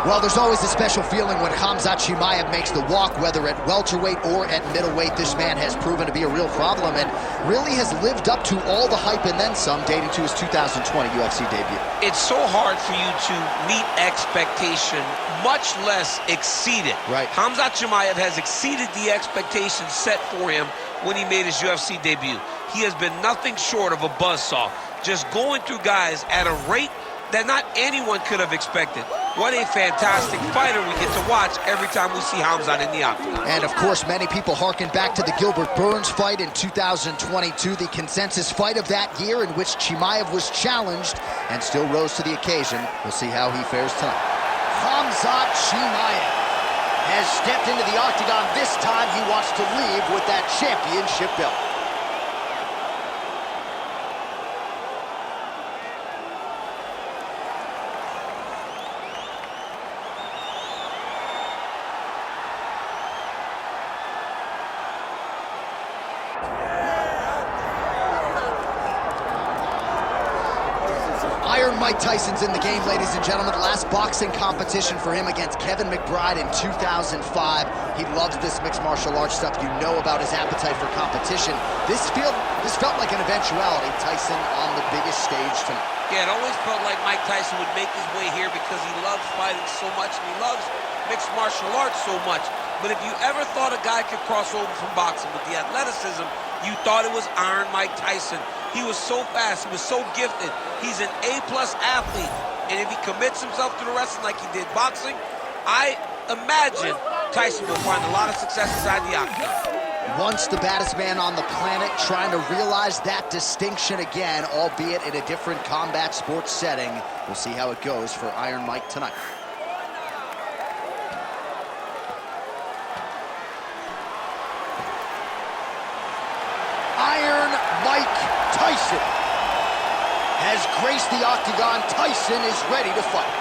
Well, there's always a special feeling when Khamzat Chimaev makes the walk, whether at welterweight or at middleweight. This man has proven to be a real problem and really has lived up to all the hype and then some, dating to his 2020 UFC debut. It's so hard for you to meet expectation, much less exceed it. Right. Khamzat Chimaev has exceeded the expectations set for him when he made his UFC debut. He has been nothing short of a buzzsaw, just going through guys at a rate that not anyone could have expected. What a fantastic fighter we get to watch every time we see Khamzat in the octagon. And of course, many people harken back to the Gilbert Burns fight in 2022, the consensus fight of that year in which Chimaev was challenged and still rose to the occasion. We'll see how he fares tonight. Khamzat Chimaev has stepped into the octagon. This time he wants to leave with that championship belt. Mike Tyson's in the game, ladies and gentlemen. Last boxing competition for him against Kevin McBride in 2005. He loves this mixed martial arts stuff. You know about his appetite for competition. This felt like an eventuality. Tyson on the biggest stage tonight. Yeah, it always felt like Mike Tyson would make his way here because he loves fighting so much and he loves mixed martial arts so much. But if you ever thought a guy could cross over from boxing with the athleticism, you thought it was Iron Mike Tyson. He was so fast, he was so gifted. He's an A-plus athlete. And if he commits himself to the wrestling like he did boxing, I imagine Tyson will find a lot of success inside the octagon. Once the baddest man on the planet, trying to realize that distinction again, albeit in a different combat sports setting. We'll see how it goes for Iron Mike tonight. Iron Mike Tyson has graced the octagon. Tyson is ready to fight.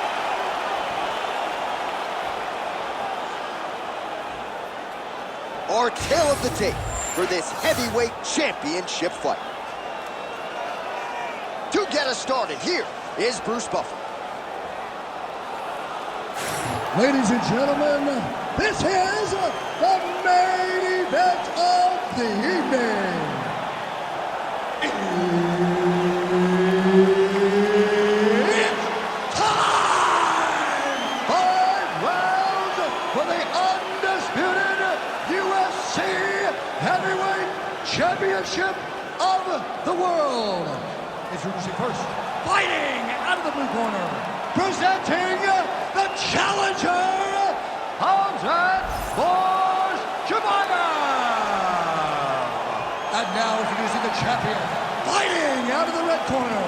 Our tale of the tape for this heavyweight championship fight. To get us started, here is Bruce Buffer. Ladies and gentlemen, this is the main event of the evening. It's time! 5 rounds for the undisputed UFC Heavyweight Championship of the world. Introducing first, fighting out of the blue corner, presenting the challenger, Khamzat Chimaev. And now introducing the champion, fighting out of the red corner.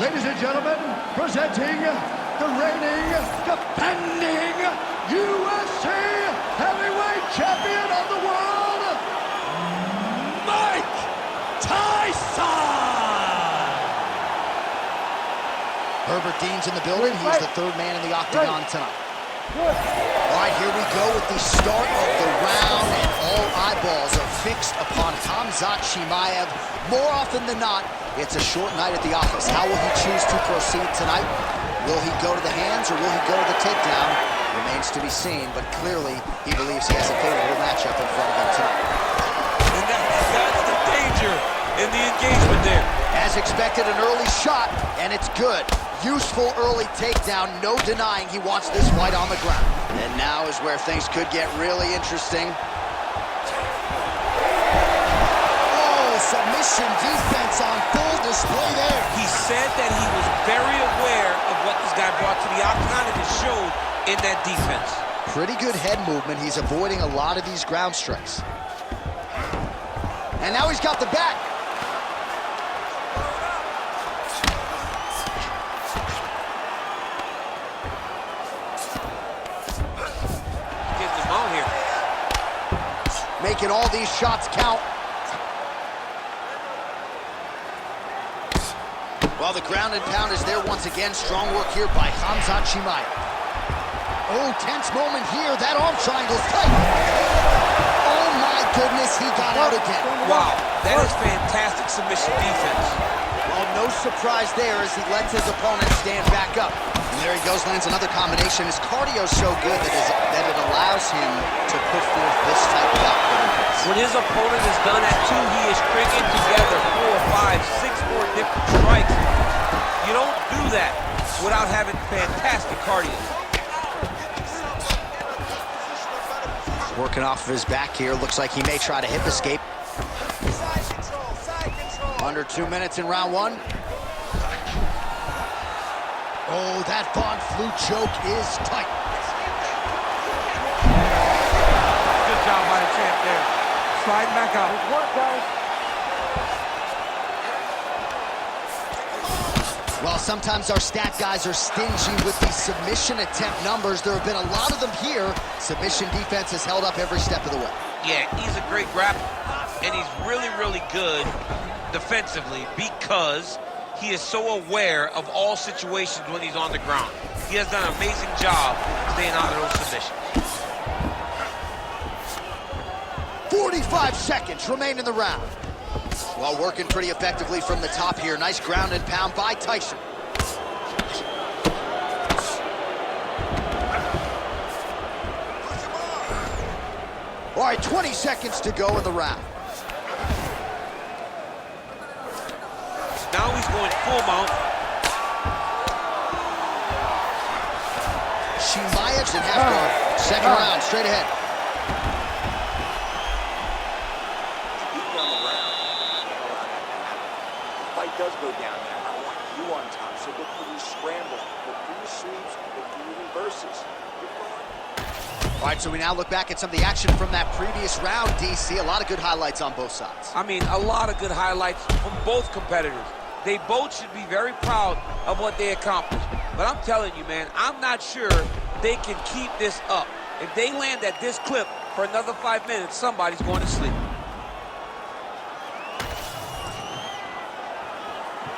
Ladies and gentlemen, presenting the reigning, defending UFC Heavyweight Champion of the world, Mike Tyson. Herbert Dean's in the building. He's the third man in the octagon tonight. All right, here we go with the start of the round, and all eyeballs are fixed upon Khamzat Chimaev. More often than not, it's a short night at the office. How will he choose to proceed tonight? Will he go to the hands or will he go to the takedown? Remains to be seen, but clearly he believes he has a favorable matchup in front of him tonight. And that's the danger in the engagement there. As expected, an early shot, and it's good. Useful early takedown, no denying he wants this fight on the ground. And now is where things could get really interesting. Oh, submission defense on full display there. He said that he was very aware of what this guy brought to the octagon, and it showed in that defense. Pretty good head movement. He's avoiding a lot of these ground strikes. And now he's got the back. Making all these shots count. Well, the ground and pound is there once again. Strong work here by Khamzat Chimaev. Oh, tense moment here. That arm triangle's tight. Oh, my goodness, he got out again. Wow, that is fantastic submission defense. Oh, no surprise there as he lets his opponent stand back up. And there he goes, lands another combination. His cardio's so good that it allows him to put forth this type of output. When his opponent is done at 2, he is stringing together 4, 5, 6 more different strikes. You don't do that without having fantastic cardio. Working off of his back here. Looks like he may try to hip escape. Under 2 minutes in round 1. Oh, that Von Flue choke is tight. Good job by the champ there. Sliding back out. Good work, guys. Well, sometimes our stat guys are stingy with the submission attempt numbers. There have been a lot of them here. Submission defense has held up every step of the way. Yeah, he's a great grappler, and he's really, really good defensively because he is so aware of all situations when he's on the ground. He has done an amazing job staying out of those submissions. 45 seconds remain in the round. While working pretty effectively from the top here. Nice ground and pound by Tyson. All right, 20 seconds to go in the round. Now he's going full mount. Chimaev's in half guard. Second round, straight ahead. Does go down there. I want you on top. So look for these scrambles, look for your sweeps, look for your reverses. All right, so we now look back at some of the action from that previous round, DC. A lot of good highlights on both sides. I mean, a lot of good highlights from both competitors. They both should be very proud of what they accomplished. But I'm telling you, man, I'm not sure they can keep this up. If they land at this clip for another 5 minutes, somebody's going to sleep.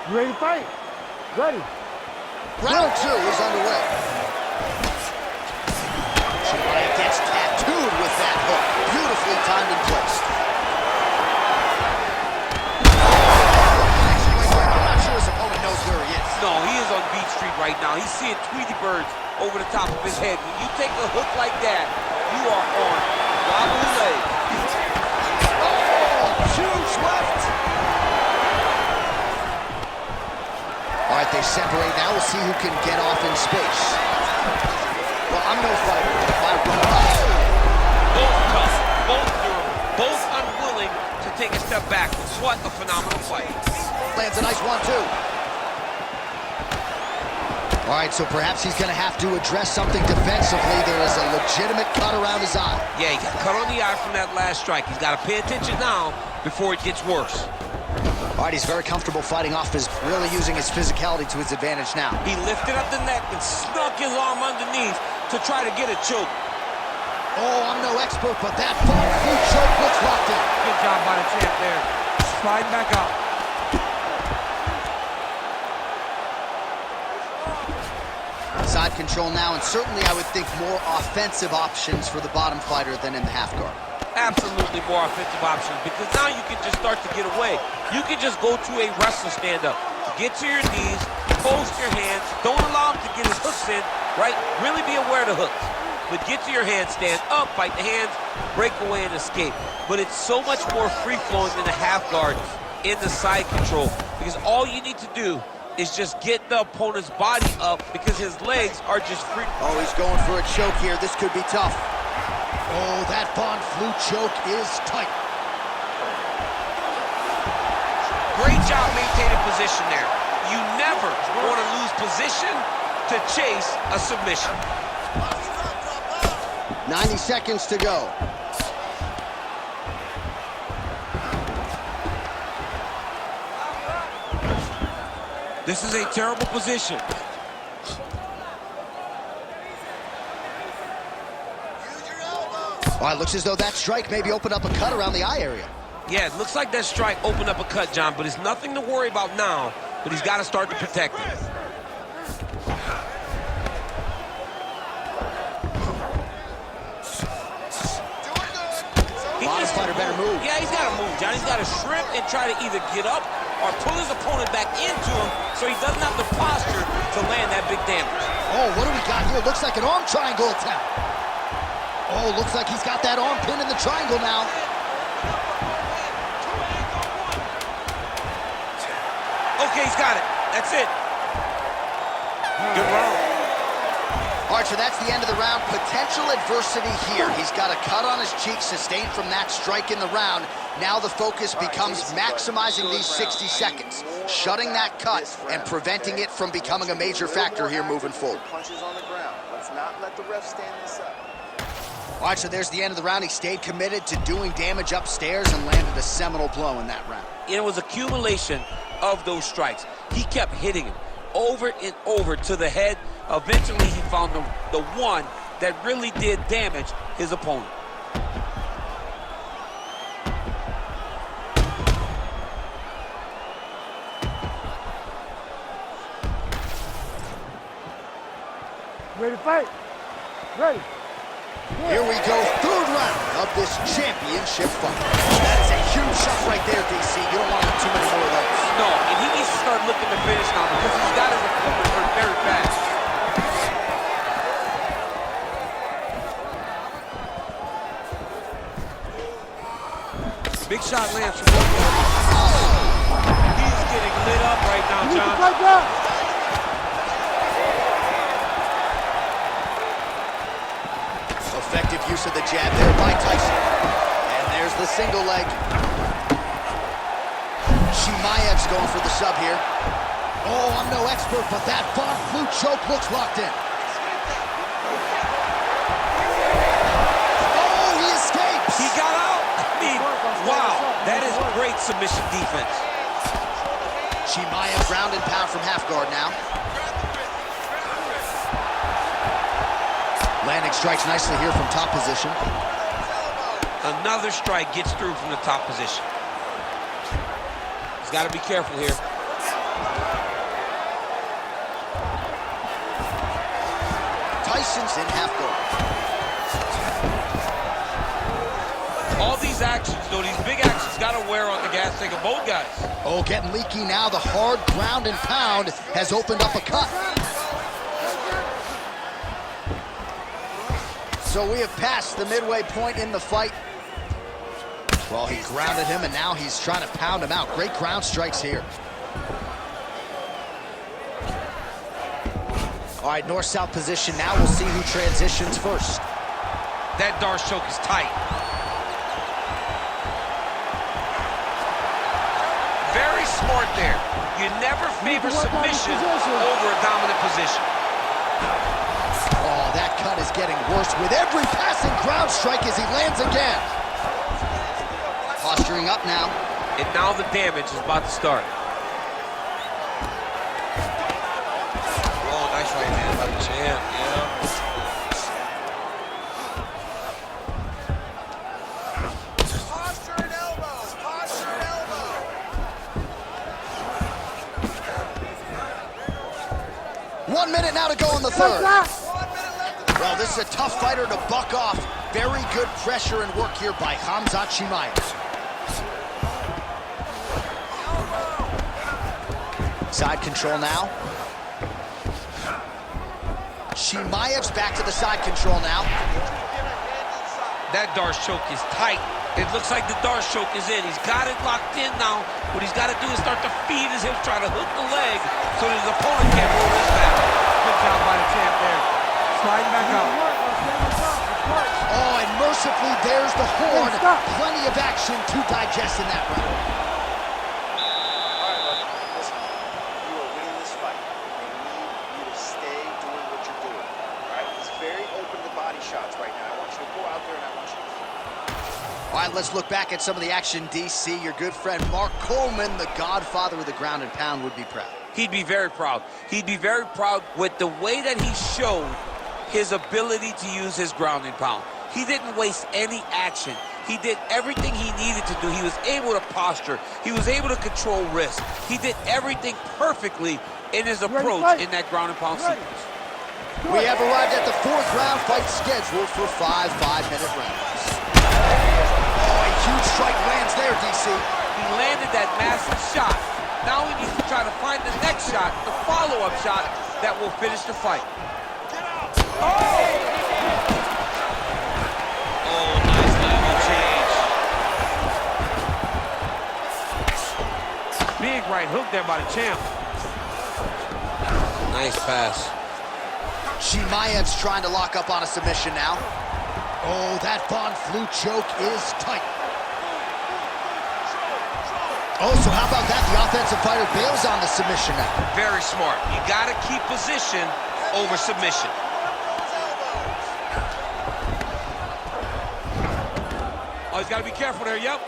You ready to fight? Ready. Round 2 is underway. Chimaev gets tattooed with that hook. Beautifully timed and placed. I'm not sure his opponent knows where he is. No, he is on Beach Street right now. He's seeing Tweety birds over the top of his head. When you take a hook like that, you are on wobbly legs. Oh, huge left. All right, they separate now. We'll see who can get off in space. Well, I'm no fighter, but if I run both tough, both durable, both unwilling to take a step back. What a phenomenal fight. Lands a nice 1-2. All right, so perhaps he's going to have to address something defensively. There is a legitimate cut around his eye. Yeah, he got cut on the eye from that last strike. He's got to pay attention now before it gets worse. All right, he's very comfortable fighting off really using his physicality to his advantage now. He lifted up the neck and snuck his arm underneath to try to get a choke. Oh, I'm no expert, but that Von Flue choke looks locked in. Good job by the champ there. Sliding back out. Side control now, and certainly I would think more offensive options for the bottom fighter than in the half guard. Absolutely more offensive options because now you can just start to get away. You can just go to a wrestler stand-up. Get to your knees, post your hands, don't allow him to get his hooks in, right? Really be aware of the hooks. But get to your hands, stand up, bite the hands, break away and escape. But it's so much more free-flowing than a half guard in the side control because all you need to do is just get the opponent's body up because his legs are just free. Oh, he's going for a choke here. This could be tough. Oh, that Von Flue choke is tight. Great job maintaining position there. You never want to lose position to chase a submission. 90 seconds to go. This is a terrible position. All right, looks as though that strike maybe opened up a cut around the eye area. Yeah, it looks like that strike opened up a cut, John, but it's nothing to worry about now, but he's got to start to protect it. He just fighter better move. Yeah, he's got to move, John. He's got to shrimp and try to either get up or pull his opponent back into him so he doesn't have the posture to land that big damage. Oh, what do we got here? Looks like an arm triangle attempt. Oh, looks like he's got that arm pin in the triangle now. Okay, he's got it. That's it. Good round. All right, so that's the end of the round. Potential adversity here. He's got a cut on his cheek sustained from that strike in the round. Now the focus becomes maximizing these 60 seconds, shutting that cut and preventing it from becoming a major factor here moving forward. Punches on the ground. Let's not let the ref stand this up. All right, so there's the end of the round. He stayed committed to doing damage upstairs and landed a seminal blow in that round. It was accumulation of those strikes. He kept hitting him over and over to the head. Eventually, he found the one that really did damage his opponent. Ready to fight? Ready. Here we go, third round of this championship fight. That is a huge shot right there, DC. You don't want to have too many more of those. No, and he needs to start looking to finish now because he's got his opponent hurt very fast. Big shot lands from both guys. He's getting lit up right now, John. Effective use of the jab there by Tyson. And there's the single leg. Chimaev's going for the sub here. Oh, I'm no expert, but that Von Flute choke looks locked in. Oh, he escapes. He got out. I mean, wow, that is great submission defense. Chimaev ground and pound from half guard now. Landing strikes nicely here from top position. Another strike gets through from the top position. He's got to be careful here. Tyson's in half guard. All these actions, though, these big actions, got to wear on the gas tank of both guys. Oh, getting leaky now. The hard ground and pound has opened up a cut. So we have passed the midway point in the fight. Well, he grounded him, and now he's trying to pound him out. Great ground strikes here. All right, north-south position now. We'll see who transitions first. That Darce choke is tight. Very smart there. You never favor submission over a dominant position. Oh, that cut is getting worse with every passing ground strike as he lands again. Posturing up now. And now the damage is about to start. Oh, nice right hand by the champ, yeah. Posture and elbows. Posture and elbows. 1 minute now to go in the third. Well, this is a tough fighter to buck off. Very good pressure and work here by Khamzat Chimaev. Side control now. Chimaev's back to the side control now. That Darce choke is tight. It looks like the Darce choke is in. He's got it locked in now. What he's got to do is start to feed his hips, try to hook the leg so that his opponent can't roll his back. Good job by the champ there. Sliding back out. Oh, and mercifully, there's the horn. Plenty of action to digest in that round. All right, buddy. Listen, you are winning this fight. They need you to stay doing what you're doing. All right? He's very open to body shots right now. I want you to go out there and I want you to... All right, let's look back at some of the action, DC. Your good friend Mark Coleman, the godfather of the ground and pound, would be proud. He'd be very proud. He'd be very proud with the way that he showed his ability to use his ground and pound. He didn't waste any action. He did everything he needed to do. He was able to posture. He was able to control risk. He did everything perfectly in his approach in that ground and pound sequence. We have arrived at the fourth round, fight scheduled for 5 5-minute rounds. Oh, a shot, the follow-up shot that will finish the fight. Oh! Oh, nice level change. Big right hook there by the champ. Nice pass. Chimaev's trying to lock up on a submission now. Oh, that Von Flue choke is tight. Oh, so how about that? The offensive fighter bails on the submission now. Very smart. You got to keep position over submission. Oh, he's got to be careful there, yep.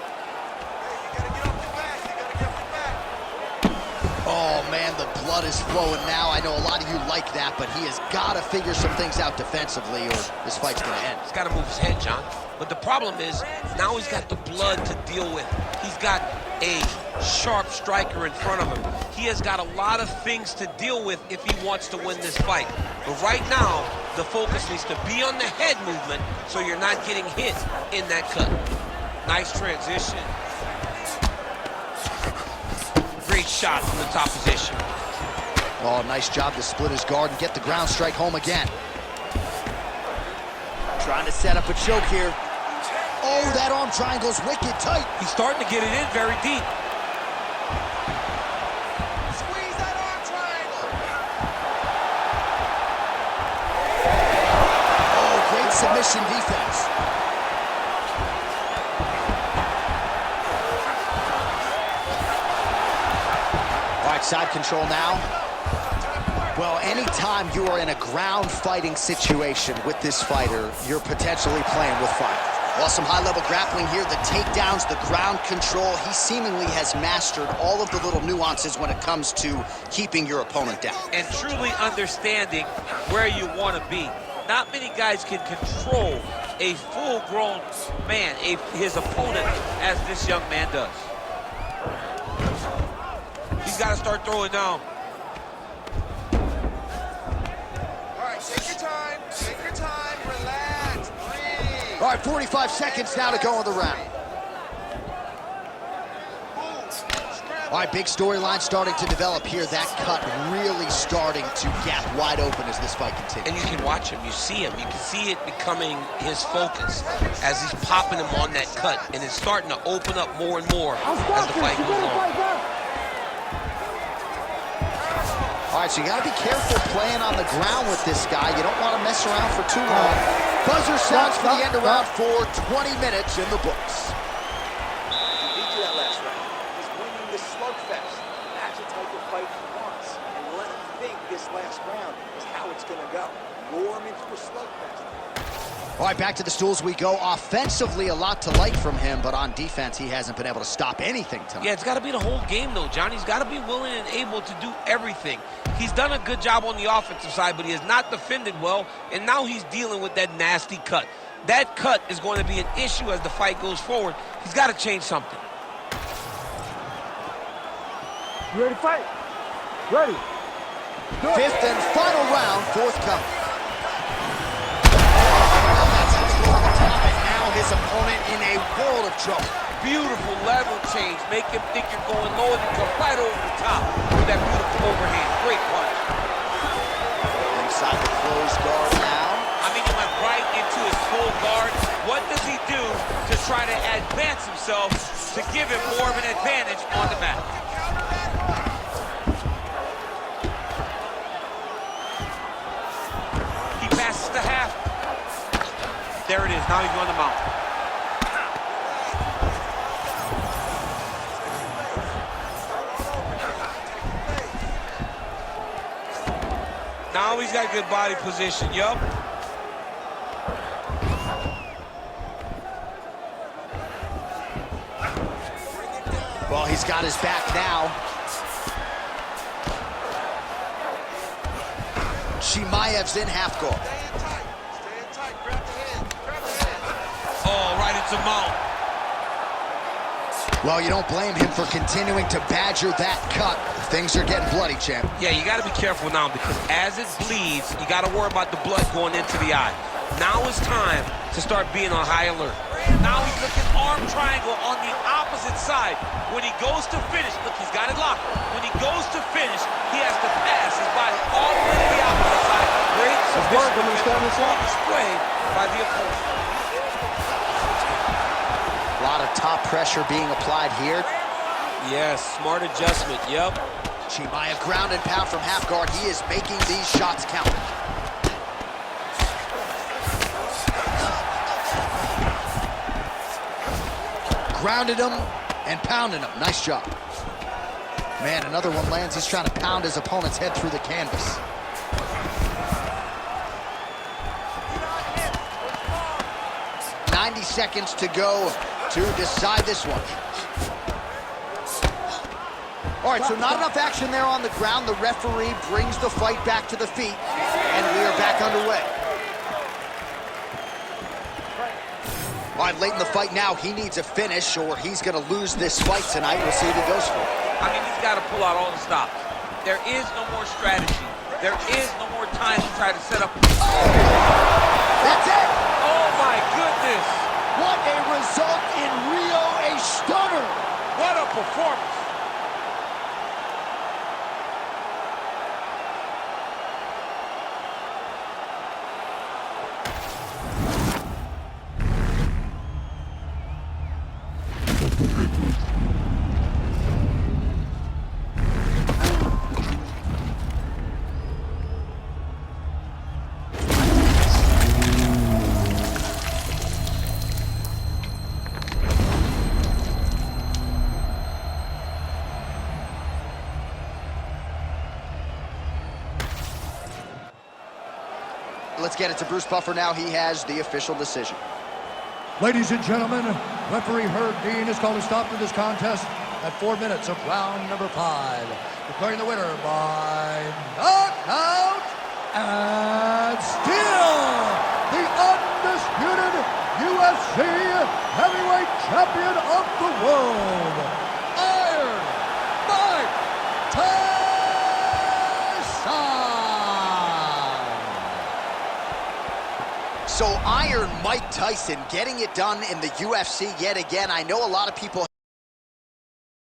Oh, man, the blood is flowing now. I know a lot of you like that, but he has got to figure some things out defensively or this fight's going to end. He's got to move his head, John. But the problem is, now he's got the blood to deal with. He's got a sharp striker in front of him. He has got a lot of things to deal with if he wants to win this fight. But right now, the focus needs to be on the head movement so you're not getting hit in that cut. Nice transition. Great shot from the top position. Oh, nice job to split his guard and get the ground strike home again. Trying to set up a choke here. Oh, that arm triangle's wicked tight. He's starting to get it in very deep. Squeeze that arm triangle. Oh, great submission defense. All right, side control now. Well, anytime you are in a ground fighting situation with this fighter, you're potentially playing with fire. Well, some high-level grappling here, the takedowns, the ground control. He seemingly has mastered all of the little nuances when it comes to keeping your opponent down. And truly understanding where you want to be. Not many guys can control a full-grown man, his opponent, as this young man does. He's got to start throwing down. All right, take your time, relax, breathe. All right, 45 seconds now to go in the round. All right, big storyline starting to develop here. That cut really starting to gap wide open as this fight continues. And you can watch him, you see him. You can see it becoming his focus as he's popping him on that cut. And it's starting to open up more and more as the fight goes on. All right, so you got to be careful playing on the ground with this guy. You don't want to mess around for too long. Buzzer sounds for the end of round 4, 20 minutes in the books. He beat you that last round. He's winning this slugfest. That's the type of fight he wants. And let him think this last round is how it's going to go. Lure him into a slugfest. All right, back to the stools we go. Offensively, a lot to like from him, but on defense, he hasn't been able to stop anything tonight. Yeah, it's got to be the whole game, though, John. He's got to be willing and able to do everything. He's done a good job on the offensive side, but he has not defended well, and now he's dealing with that nasty cut. That cut is going to be an issue as the fight goes forward. He's got to change something. You ready to fight? Ready. Good. Fifth and final round, forthcoming. His opponent in a world of trouble. Beautiful level change. Make him think you're going low and you come right over the top with that beautiful overhand. Great punch. Inside the closed guard now. I mean, he went right into his full guard. What does he do to try to advance himself to give him more of an advantage on the mat? He passes the half. There it is. Now he's on the mount. Now he's got good body position. Yup. Well, he's got his back now. Chimaev's in half guard. Oh, right into mount. Well, you don't blame him for continuing to badger that cut. Things are getting bloody, champ. Yeah, you got to be careful now because as it bleeds, you got to worry about the blood going into the eye. Now it's time to start being on high alert. Now he's looking arm triangle on the opposite side. When he goes to finish, look, he's got it locked. When he goes to finish, he has to lot of top pressure being applied here. Yes, smart adjustment, yep. Chimaev ground and pound from half guard. He is making these shots count. Grounded him and pounded him. Nice job. Man, another one lands. He's trying to pound his opponent's head through the canvas. Seconds to go to decide this one. All right, so not enough action there on the ground. The referee brings the fight back to the feet, and we are back underway. All right, late in the fight now, he needs a finish or he's going to lose this fight tonight. We'll see what he goes for. I mean, he's got to pull out all the stops. There is no more strategy. There is no more time to try to set up. That's it! Oh, my goodness! What a result in Rio, a stunner! What a performance! Let's get it to Bruce Buffer now. He has the official decision. Ladies and gentlemen, referee Herb Dean has called a stop to this contest at 4 minutes of round number 5. Declaring the winner by knockout and still the undisputed UFC heavyweight champion of the world, Iron Mike Tyson! So Iron Mike Tyson getting it done in the UFC yet again. I know a lot of people